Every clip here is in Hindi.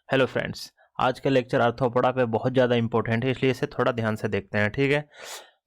Hello friends. आज का लेक्चर आर्थ्रोपोडा पे बहुत ज़्यादा इंपॉर्टेंट है, इसलिए इसे थोड़ा ध्यान से देखते हैं। ठीक है।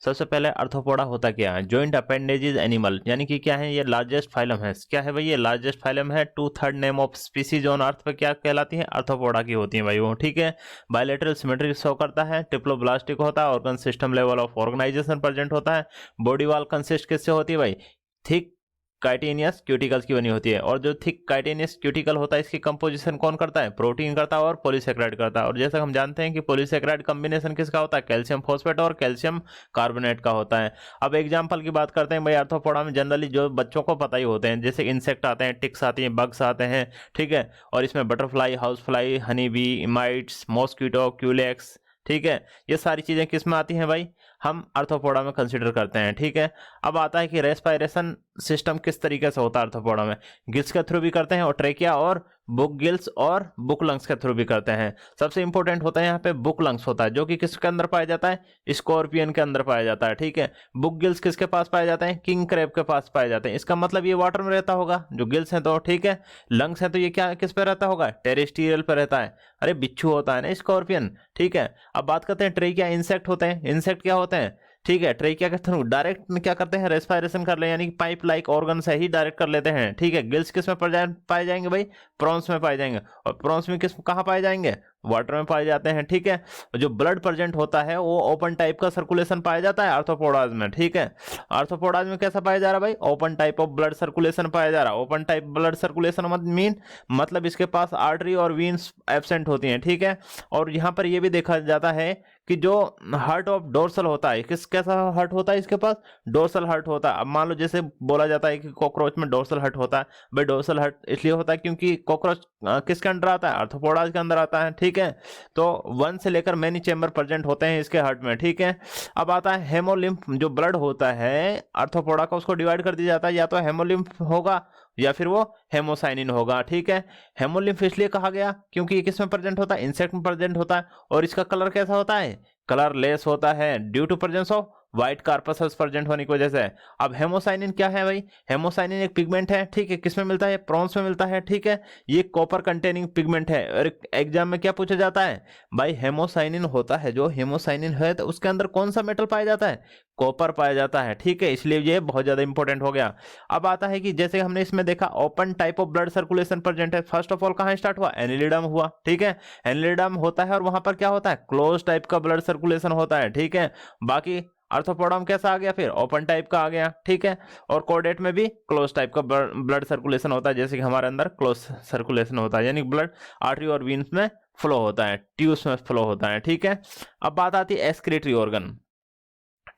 सबसे पहले आर्थ्रोपोडा होता क्या है? जॉइंट अपेंडेजेस एनिमल, यानी कि क्या है? ये लार्जेस्ट फाइलम है। क्या है भाई? ये लार्जेस्ट फाइलम है। 2/3 name of species on earth पे क्या कहलाती है? आर्थ्रोपोडा की होती है भाई वो। ठीक है। बायलेटरल सिमेट्री शो करता है, ट्रिप्लोब्लास्टिक होता है, organ system level of organisation present होता है। बॉडी वॉल कंसिस्ट किससे होती है भाई? थिक काइटेनियस क्यूटिकल्स की बनी होती है। और जो थिक काइटेनियस क्यूटिकल होता है, इसकी कंपोजिशन कौन करता है? प्रोटीन करता है और पॉलीसेक्राइड करता है। और जैसा हम जानते हैं कि पॉलीसेक्राइड कॉम्बिनेशन किसका होता है? कैल्शियम फॉस्फेट और कैल्शियम कार्बोनेट का होता है। अब एग्जांपल की बात करते हैं भाई। आर्थ्रोपोडा में जनरली जो बच्चों को पता ही होते हैं, जैसे इंसेक्ट आते हैं, टिक्स आती हैं, बग्स आते हैं। ठीक है। और इसमें butterfly, house fly, honey bee, इमाइट्स, मॉस्किटो, क्यूलेक्स। ठीक है। ये सारी चीजें किस में आती हैं भाई? हम आर्थ्रोपोडा में कंसिडर करते हैं। ठीक है। अब आता है कि रेस्पिरेशन सिस्टम किस तरीके से होता है आर्थ्रोपोडा में। गिल्स के थ्रू भी करते हैं, और ट्रेकिया और बुक गिल्स और बुक लंग्स के थ्रू भी करते हैं। सबसे इंपॉर्टेंट होता है यहाँ पे बुक लंग्स होता है, जो कि किसके अंदर पाया जाता है? स्कॉर्पियन के अंदर पाया जाता है। ठीक है। बुक गिल्स किसके पास पाए जाते हैं? किंग क्रैब के पास पाए जाते हैं। इसका मतलब ये वाटर में रहता होगा जो गिल्स हैं तो। ठीक है। लंग्स है तो ये क्या किस पे रहता होगा? टेरेस्ट्रियल पे रहता है। अरे बिच्छू होता है ना स्कॉर्पियन। ठीक है। अब बात करते हैं ट्रेकिया। इंसेक्ट होते हैं। इंसेक्ट क्या होते हैं? ठीक है। ट्रेकिया के थ्रू डायरेक्ट क्या करते हैं? रेस्पिरेशन कर ले, यानी कि पाइप लाइक ऑर्गन से ही डायरेक्ट कर लेते हैं। ठीक है। गिल्स किस में पाए जाएंगे भाई? प्रॉन्स में पाए जाएंगे। और प्रॉन्स में किस कहाँ पाए जाएंगे? वाटर में पाए जाते हैं। ठीक है। जो ब्लड प्रेजेंट होता है वो ओपन टाइप का सर्कुलेशन पाया जाता है आर्थ्रोपोडाज में। ठीक है। आर्थ्रोपोडाज में कैसा पाया जा रहा है भाई? Open type of blood circulation पाया जा रहा है। ओपन टाइप ब्लड सर्कुलेशन मतलब इसके पास आर्टरी और वीन्स एब्सेंट होती हैं। ठीक है। और यहाँ पर यह भी देखा जाता है कि जो हार्ट ऑफ डोर्सल होता है, कैसा हार्ट होता है इसके पास? डोर्सल हार्ट होता है। अब मान लो जैसे बोला जाता है कि कॉकरोच में डोर्सल हार्ट होता है। भाई डोर्सल हार्ट इसलिए होता है क्योंकि कॉकरोच किसके अंडर आता है? आर्थ्रोपोडाज के अंदर आता है। ठीक है। तो 1 से लेकर मेनी चेंबर प्रेजेंट होते हैं इसके हार्ट में। ठीक है। अब आता है हेमोलिम्फ। जो ब्लड होता है आर्थ्रोपोडा का, उसको डिवाइड कर दिया जाता है, या तो हेमोलिम्फ होगा या फिर वो हेमोसाइनिन होगा। ठीक है। हेमोलिम्फ इसलिए कहा गया क्योंकि ये किस में प्रेजेंट होता है? इंसेक्ट में प्रेजेंट होता है। और इसका कलर कैसा होता है? कलरलेस होता है, due to presence of white corpuscles present होने की वजह से। अब हेमोसाइनिन क्या है भाई? हेमोसाइनिन एक पिगमेंट है। ठीक है। किसमें मिलता है? प्रॉन्स में मिलता है। ठीक है। ये कॉपर कंटेनिंग पिगमेंट है। और एग्जाम में क्या पूछा जाता है भाई? हेमोसाइनिन होता है, जो हेमोसाइनिन है तो उसके अंदर कौन सा मेटल पाया जाता है? कॉपर पाया जाता है। ठीक है। इसलिए ये बहुत ज्यादा इंपॉर्टेंट हो गया। अब आता है कि जैसे हमने इसमें देखा open type of blood circulation present है। फर्स्ट ऑफ ऑल कहां स्टार्ट हुआ? एनिलिडम हुआ। ठीक है। एनिलिडम होता है और वहां पर क्या होता है? क्लोज टाइप का ब्लड सर्कुलेशन होता है। ठीक है। बाकी आर्थ्रोपोडा में कैसा आ गया? फिर ओपन टाइप का आ गया। ठीक है। और कोर्डेट में भी क्लोज टाइप का ब्लड सर्कुलेशन होता है, जैसे कि हमारे अंदर क्लोज सर्कुलेशन होता है, यानी ब्लड आर्टरी और वीन्स में फ्लो होता है, ट्यूब्स में फ्लो होता है। ठीक है। अब बात आती है एक्सक्रीटरी ऑर्गन।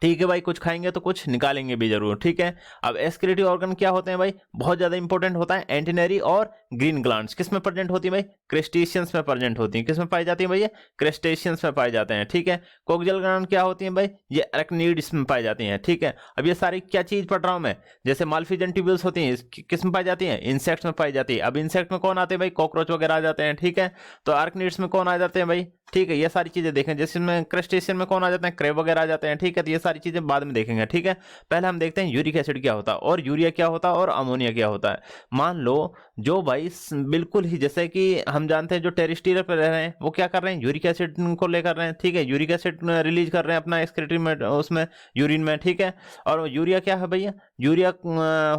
ठीक है भाई, कुछ खाएंगे तो कुछ निकालेंगे भी जरूर। ठीक है। अब एक्सक्रीटरी ऑर्गन क्या होते हैं भाई? बहुत ज्यादा इंपॉर्टेंट होता है। एंटिनरी और ग्रीन ग्लैंड्स किस में प्रेजेंट होती है भाई? क्रेस्टेशियंस में प्रेजेंट होती है। किस में पाई जाती है भाई? ये क्रेस्टेशियंस में पाए जाते हैं। ठीक है। कोक्सियल ग्लैंड क्या होती है भाई? ये अरेक्निड्स में पाई जाती हैं। ठीक है। अब ये सारी क्या चीज पढ़ रहा हूं मैं? जैसे मालफिजन ट्यूब्यूल्स होती हैं, किस में पाई जाती हैं? इंसेक्ट्स में पाई जाती है। अब इंसेक्ट में कौन आते हैं भाई? कॉकरोच वगैरह आ जाते हैं। ठीक है। तो आर्कनिड्स में कौन आ जाते हैं भाई? ठीक है। ये सारी चीजें देखें। जैसे में क्रेस्टेशियन में कौन आ जाते हैं? क्रेब वगैरह आ जाते हैं। ठीक है। तो ये सारी चीजें बाद में देखेंगे। ठीक है। पहले हम देखते हैं यूरिक एसिड क्या होता है, और यूरिया क्या होता है, और अमोनिया क्या होता है। मान लो जो भाई बिल्कुल ही जैसे कि हम जानते हैं जो टेरेस्ट्रियल पे रह रहे हैं वो क्या कर रहे हैं? यूरिक एसिड को लेकर रहे हैं। ठीक है। यूरिक एसिड रिलीज कर रहे हैं अपना एक्सक्रीटरी में, उसमें यूरिन में। ठीक है। और यूरिया क्या है भैया? यूरिया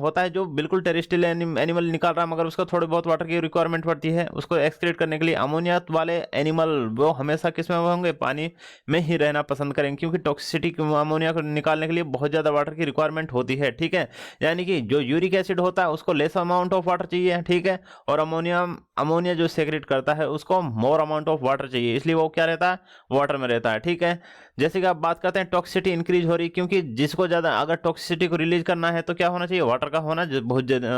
होता है जो बिल्कुल टेरेस्ट्रियल एनिमल निकाल रहा है, मगर उसको थोड़े बहुत वाटर की रिक्वायरमेंट पड़ती है उसको एक्सक्रीट करने के लिए। अमोनिया वाले एनिमल वो हमेशा किसमें होंगे? पानी में ही रहना पसंद करेंगे, क्योंकि टॉक्सिसिटी अमोनिया को निकालने के लिए बहुत ज़्यादा वाटर की रिक्वायरमेंट होती है। ठीक है। यानी कि जो यूरिक एसिड होता है उसको लेस अमाउंट ऑफ वाटर चाहिए। ठीक है। और अमोनिया अमोनिया जो सेक्रेट करता है उसको मोर अमाउंट ऑफ वाटर चाहिए, इसलिए वो क्या रहता है? वाटर में रहता है। ठीक है। जैसे कि आप बात करते हैं टॉक्सिसिटी इंक्रीज हो रही, क्योंकि जिसको ज़्यादा अगर टॉक्सिसिटी को रिलीज करना है तो क्या होना चाहिए? वाटर का होना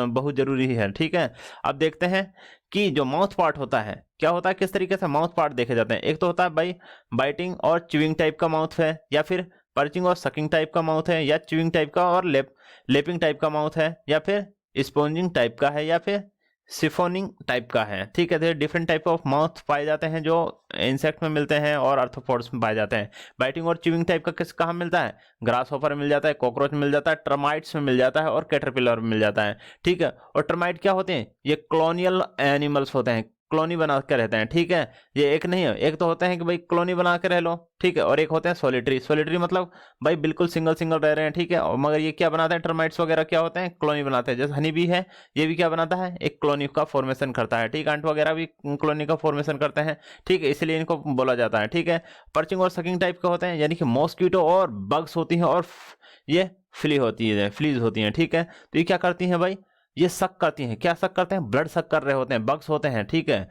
बहुत जरूरी है। ठीक है। अब देखते हैं कि जो माउथ पार्ट होता है क्या होता है, किस तरीके से माउथ पार्ट देखे जाते हैं। एक तो होता है भाई बाइटिंग और च्यूइंग टाइप का माउथ है, या फिर पर्चिंग और सकिंग टाइप का माउथ है, या च्यूइंग टाइप का और लेपिंग टाइप का माउथ है, या फिर स्पॉन्जिंग टाइप का है, या फिर सिफोनिंग टाइप का है। ठीक है। तो डिफरेंट टाइप ऑफ माउथ पाए जाते हैं जो इंसेक्ट में मिलते हैं और आर्थ्रोपोड्स में पाए जाते हैं। बाइटिंग और च्यूइंग टाइप का किस कहाँ मिलता है? ग्रास हॉपर में मिल जाता है, कॉकरोच में मिल जाता है, टर्माइट्स में मिल जाता है, और कैटरपिलर में मिल जाता है। ठीक है। और टर्माइट क्या होते हैं? ये कॉलोनियल एनिमल्स होते हैं। कॉलोनी बना के रहते हैं, ठीक है। ये एक नहीं है, एक तो होते हैं कि भाई कॉलोनी बना के रह लो, ठीक है, और एक होते हैं सॉलिटरी। सॉलिटरी मतलब भाई बिल्कुल सिंगल सिंगल रह रहे हैं, ठीक है। और मगर ये क्या बनाते हैं, टर्माइट्स वगैरह क्या होते हैं, कॉलोनी बनाते हैं। जैसे हनी बी है, ये भी क्या बनाता है, एक कॉलोनी का फॉर्मेशन करता है, ठीक है। अंट वगैरह भी कॉलोनी का फॉर्मेशन करते हैं, ठीक है, इसलिए इनको बोला जाता है, ठीक है। पर्चिंग और सकिंग टाइप के होते हैं, यानी कि मॉस्किटो और बग्स होती हैं और ये फ्ली होती है, फ्लीज होती हैं, ठीक है। तो ये क्या करती हैं भाई, ये सक करती हैं। क्या सक करते हैं, ब्लड सक कर रहे होते हैं, बग्स होते हैं, ठीक है।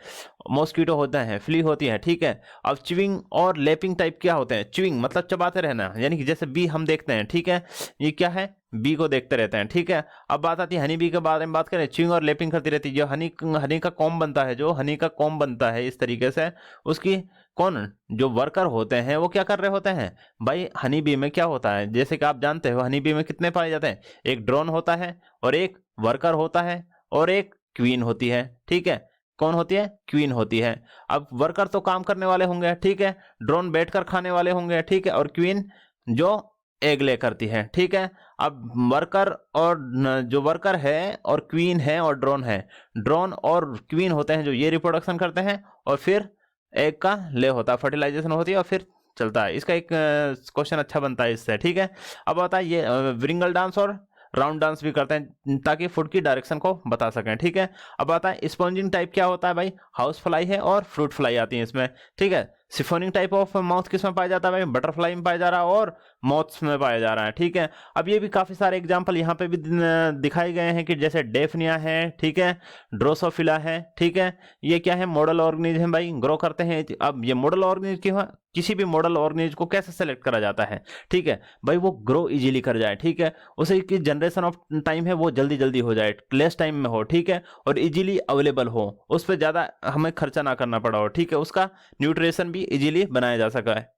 मॉस्किटो होते हैं, फ्ली होती है, ठीक है। अब च्यूइंग और लैपिंग टाइप क्या होते हैं, च्यूइंग मतलब चबाते रहना, यानी कि जैसे बी हम देखते हैं, ठीक है, ये क्या है, बी को देखते रहते हैं, ठीक है। अब बात आती है हनी बी के बारे में बात करें, च्यूइंग और लैपिंग करती रहती है। जो हनी का कॉम्ब बनता है, जो हनी का कॉम्ब बनता है इस तरीके से, उसकी कौन जो वर्कर होते हैं वो क्या कर रहे होते हैं भाई। हनी बी में क्या होता है, जैसे कि आप जानते हो हनी बी में कितने पाए जाते हैं, एक ड्रोन होता है और एक वर्कर होता है और एक क्वीन होती है, ठीक है। कौन होती है, क्वीन होती है। अब वर्कर तो काम करने वाले होंगे, ठीक है, ड्रोन बैठकर खाने वाले होंगे, ठीक है, और क्वीन जो एग ले करती है, ठीक है। अब वर्कर और जो वर्कर है और क्वीन है और ड्रोन है, ड्रोन और क्वीन होते हैं जो ये रिप्रोडक्शन करते हैं और फिर एग का ले होता है, फर्टिलाइजेशन होती है और फिर चलता है। इसका एक क्वेश्चन अच्छा बनता है इससे, ठीक है। अब आता है ये व्रिंगल डांस और राउंड डांस भी करते हैं ताकि फूड की डायरेक्शन को बता सकें, ठीक है। अब आता है स्पॉन्जिंग टाइप क्या होता है भाई, हाउस फ्लाई है और फ्रूट फ्लाई आती है इसमें, ठीक है। सिफोनिंग टाइप ऑफ माउथ किस में पाया जाता है भाई, बटरफ्लाई में पाया जा रहा है और मॉथ्स में पाया जा रहा है, ठीक है। अब ये भी काफी सारे एग्जांपल यहाँ पे भी दिखाए गए हैं कि जैसे डेफनिया है, ठीक है, ड्रोसोफिला है, ठीक है। ये क्या है, मॉडल ऑर्गेनिज्म भाई, ग्रो करते हैं। अब ये मॉडल ऑर्गेनिज्म की किसी भी मॉडल ऑर्गेनिज्म को कैसे सेलेक्ट करा जाता है, ठीक है भाई, वो ग्रो इजीली कर जाए, ठीक है, उसे की जनरेशन ऑफ टाइम है वो जल्दी जल्दी हो जाए, लेस टाइम में हो, ठीक है, और इजीली अवेलेबल हो, उस पर ज्यादा हमें खर्चा ना करना पड़ा हो, ठीक है, उसका न्यूट्रिशन भी इजीली बनाया जा सका है।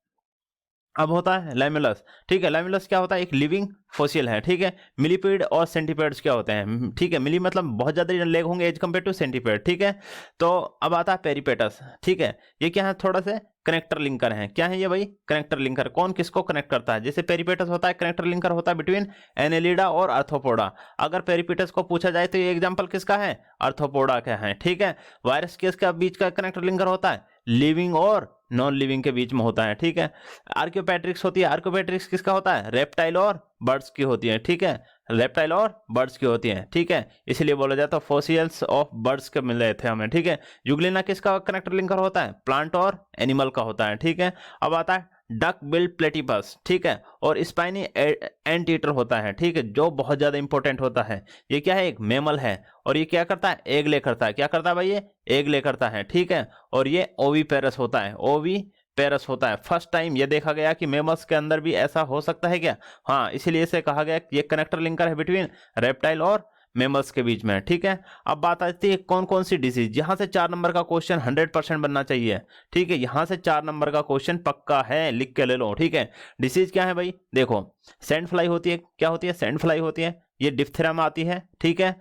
अब होता है लाइमुलस, ठीक है। लाइमुलस क्या होता है, एक लिविंग फॉसिल है, ठीक है। मिलीपेड और सेंटीपेड्स क्या होते हैं, ठीक है, मिली मतलब बहुत ज्यादा लेग होंगे एज कम्पेयर टू सेंटीपेड, ठीक है। तो अब आता है पेरिपेटस, ठीक है, ये क्या है, थोड़ा से कनेक्टर लिंकर है। क्या है ये भाई, कनेक्टर लिंकर, कौन किसको कनेक्ट करता है। जैसे पेरिपेटस होता है, कनेक्टर लिंकर होता है बिटवीन एनेलिडा और आर्थ्रोपोडा। अगर पेरिपेटस को पूछा जाए तो ये एग्जांपल किसका है, आर्थ्रोपोडा का है, ठीक है। वायरस किसका बीच का कनेक्टर लिंकर होता है, लिविंग और नॉन लिविंग के बीच में होता है, ठीक है। आर्कियोपेट्रिक्स होती है, आर्कियोपेट्रिक्स किसका होता है, रेप्टाइल और बर्ड्स की होती है, ठीक है, रेप्टाइल और बर्ड्स की होती है, ठीक है। इसलिए बोला जाता है फॉसिल्स ऑफ बर्ड्स के मिल रहे थे हमें, ठीक है। जुगलिना किसका कनेक्टर लिंकर होता है, प्लांट और एनिमल का होता है, ठीक है। अब आता है डक बिल्ड प्लेटिपस, ठीक है, और स्पाइनी एंट ईटर होता है, ठीक है, जो बहुत ज्यादा इंपॉर्टेंट होता है। ये क्या है, एक मेमल है और ये क्या करता है, एग ले करता है। क्या करता है भाई, ये एग ले करता है, ठीक है। और ये ओवी पेरस होता है, ओवी पेरस होता है। फर्स्ट टाइम ये देखा गया कि मेमल्स के अंदर भी ऐसा हो सकता है क्या, हाँ, इसीलिए इसे कहा गया ये कनेक्टर लिंकर है बिटवीन रेप्टाइल और मेमल्स के बीच में, ठीक है। अब बात आती है कौन कौन सी डिजीज, यहां से 4 नंबर का क्वेश्चन 100% बनना चाहिए, ठीक है, यहां से 4 नंबर का क्वेश्चन पक्का है, लिख के ले लो, ठीक है। डिसीज क्या है भाई, देखो, सैंड फ्लाई होती है, क्या होती है, सैंड फ्लाई होती है, ये डिप्थेरा में आती है, ठीक है।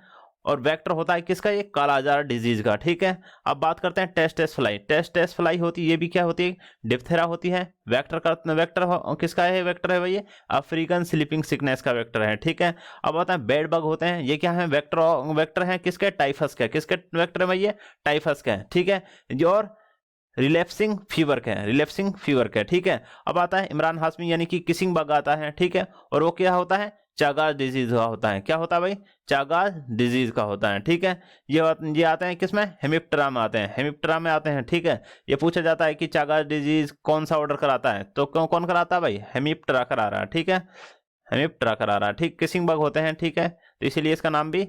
और वेक्टर होता है किसका, ये कालाजार डिजीज का, ठीक है। अब बात करते हैं टेस्टेस फ्लाई, टेस्टेस फ्लाई होती है, ये भी क्या होती है, डिप्थेरा होती है। वेक्टर का वेक्टर किसका है, वेक्टर है भाई, ये अफ्रीकन स्लीपिंग सिकनेस का वेक्टर है, ठीक है। अब आता है बेड बग होते हैं, ये क्या है, वेक्टर वेक्टर है किसके, टाइफस के, किसके वेक्टर है भाई, ये टाइफस के, ठीक है। जो और रिलैप्सिंग फीवर के, रिलैप्सिंग फीवर के, ठीक है। अब आता है इमरान हाशमी यानी कि किसिंग बग आता है, ठीक है, और वो क्या होता है, चागास डिजीज का होता है। क्या होता है भाई, चागास डिजीज का होता है, ठीक है। ये आते हैं किसमें, हेमिप्टेरा में आते हैं, हेमिप्टेरा में आते हैं, ठीक है। ये पूछा जाता है कि चागास डिजीज कौन सा ऑर्डर कराता है, तो कौन कराता है भाई, हेमिप्टेरा करा रहा है, ठीक है, हेमिप्टेरा करा रहा है, ठीक। किसिंग बग होते हैं, ठीक है, तो इसीलिए इसका नाम भी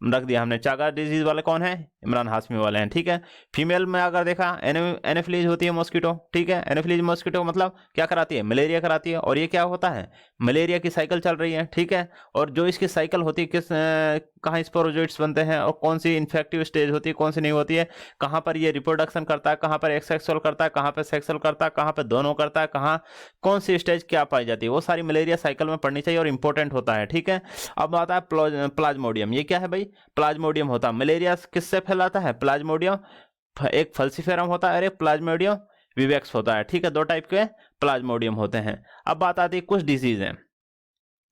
रख दिया हमने। चागास डिजीज वाले कौन है, इमरान हाशमी वाले हैं, ठीक है। फीमेल में अगर देखा एनोफिलीज होती है मॉस्किटो, ठीक है। एनोफिलीज मॉस्किटो मतलब क्या कराती है, मलेरिया कराती है, और ये क्या होता है, मलेरिया की साइकिल चल रही है, ठीक है। और जो इसकी साइकिल होती है किस कहाँ स्पोरोजोइट्स बनते हैं और कौन सी इन्फेक्टिव स्टेज होती है, कौन सी नहीं होती है, कहाँ पर ये रिप्रोडक्शन करता है, कहाँ पर एक्सेक्सुअल करता है, कहाँ पर सेक्सुअल करता है, कहाँ पर दोनों करता है, कहाँ कौन सी स्टेज क्या पाई जाती है, वो सारी मलेरिया साइकिल में पढ़नी चाहिए और इंपॉर्टेंट होता है, ठीक है। अब आता है प्लाज्मोडियम, ये क्या है भाई, प्लाज्मोडियम होता है। मलेरिया किससे फैलाता है, प्लाज्मोडियम, एक फल्सीफेरम होता है और एक प्लाज्मोडियम विवेक्स होता है, ठीक है, 2 टाइप के प्लाज्मोडियम होते हैं। अब बात आती है कुछ डिजीज है,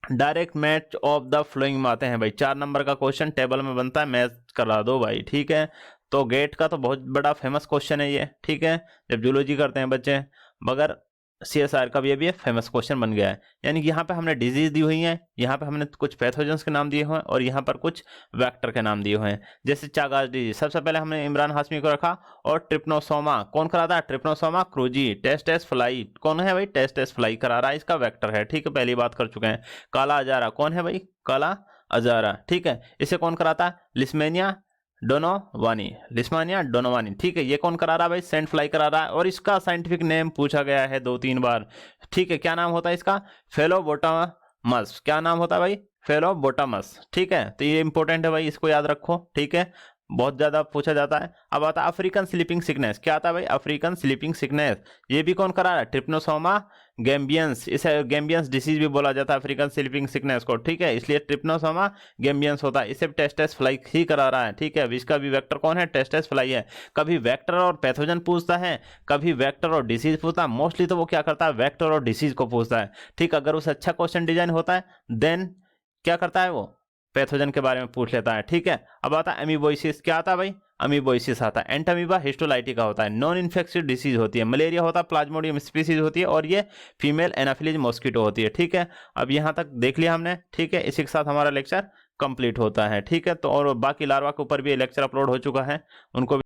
direct match of the flowing में आते हैं भाई। 4 नंबर का क्वेश्चन टेबल में बनता है, मैच करा दो भाई, ठीक है। तो गेट का तो बहुत बड़ा फेमस क्वेश्चन है ये, ठीक है, जब जूलॉजी करते हैं बच्चे, मगर CSR का भी ये भी फेमस क्वेश्चन बन गया है। यानी कि यहाँ पे हमने डिजीज दी हुई है, यहाँ पे हमने कुछ पैथोजेंस के नाम दिए हुए हैं और यहाँ पर कुछ वेक्टर के नाम दिए हुए हैं। जैसे चागास डिजीज, सबसे पहले हमने इमरान हाशमी को रखा, और ट्रिप्नोसोमा कौन करा था, ट्रिप्नोसोमा क्रूजी, टेस्टेस फ्लाई कौन है भाई, टेस्टेस फ्लाई करा रहा है, इसका वेक्टर है, ठीक है, पहली बात कर चुके हैं। काला अजारा कौन है भाई, काला अजारा, ठीक है, इसे कौन कराता है, लिस्मेनिया डोनोवानी, लिस्मानिया डोनोवानी, ठीक है, ये कौन करा रहा है भाई, सेंट फ्लाई करा रहा है, और इसका साइंटिफिक नेम पूछा गया है 2-3 बार, ठीक है, क्या नाम होता है इसका, फेलोबोटामस, क्या नाम होता है भाई, फेलोबोटामस, ठीक है, तो ये इंपॉर्टेंट है भाई, इसको याद रखो, ठीक है, बहुत ज्यादा पूछा जाता है। अब आता है अफ्रीकन स्लीपिंग सिकनेस, क्या आता है भाई, अफ्रीकन स्लीपिंग सिकनेस, ये भी कौन करा रहा है, ट्रिप्नोसोमा गैम्बियंस, इसे गैम्बियंस डिसीज भी बोला जाता है अफ्रीकन स्लीपिंग सिकनेस को, ठीक है, इसलिए ट्रिप्नोसोमा गैम्बियंस होता है, इसे टेस्टेस फ्लाई ही करा रहा है, ठीक है, अब इसका भी वेक्टर कौन है, टेस्टेस फ्लाई है। कभी वेक्टर और पैथोजन पूछता है, कभी वेक्टर और डिसीज पूछता है, मोस्टली तो वो क्या करता है, वेक्टर और डिसीज को पूछता है, ठीक, अगर उसे अच्छा क्वेश्चन डिजाइन होता है देन क्या करता है वो, पैथोजन के बारे में पूछ लेता है, ठीक है। अब आता है अमीबोइसिस, क्या आता है भाई, अमीबोइसिस आता है, एंटामीबा हिस्टोलाइटिका होता है, नॉन इन्फेक्शियस डिसीज होती है, मलेरिया होता है, प्लाज्मोडियम स्पीसीज होती है, और ये फीमेल एनाफिलीज मॉस्किटो होती है, ठीक है। अब यहाँ तक देख लिया हमने, ठीक है, इसी के साथ हमारा लेक्चर कंप्लीट होता है, ठीक है। तो और बाकी लार्वा के ऊपर भी लेक्चर अपलोड हो चुका है, उनको